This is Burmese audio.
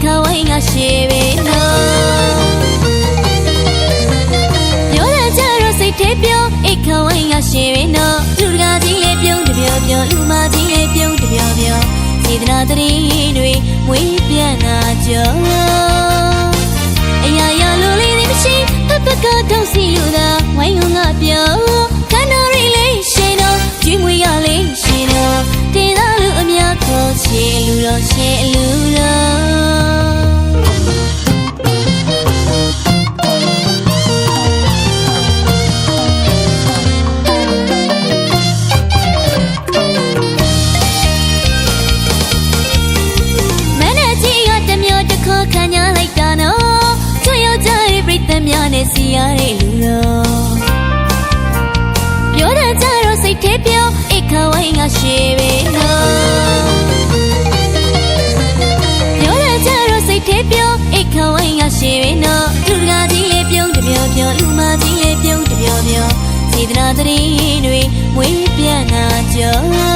ခဝိုင်းကရှေပဲနော်ပြောရကြတော့စိတ်ထဲပြောအိတ်ခဝိုင်းကရှေပဲနော်လူတကာကြီးလေးပြုံးတပြောပြောလူမကြီးလေးပြုံးတပြောပြောစေတနာတရီတွေမွေးပြန်လာကြောအရာရာလိုလေးတွေမရှိပကတော့စီလူသာဝိုင်းငါပြောခန္ဓာရီလေးရှင်တော့ကျွေးမွေးရလေးရှင်တော့တေးသားလူအများခေါ်ချေလူတော်ချေလူတော်ခံရလိုက်တာနော်ချွေရောက်ကြတဲ့ပြိတ္တများနဲ့စီရတဲ့လူတော်ပြောတတ်ကြတော့စိတ်ထဲပြောအိတ်ခဝိုင်းကရှေပဲနော်ပြောတတ်ကြတော့စိတ်ထဲပြောအိတ်ခဝိုင်းကရှေပဲနော်လူတကာကြီးလေးပြုံးတပြောပြောလူမကြီးလေးပြုံးတပြောပြောစေတနာတရီတွေမွေးပြန်လာကြော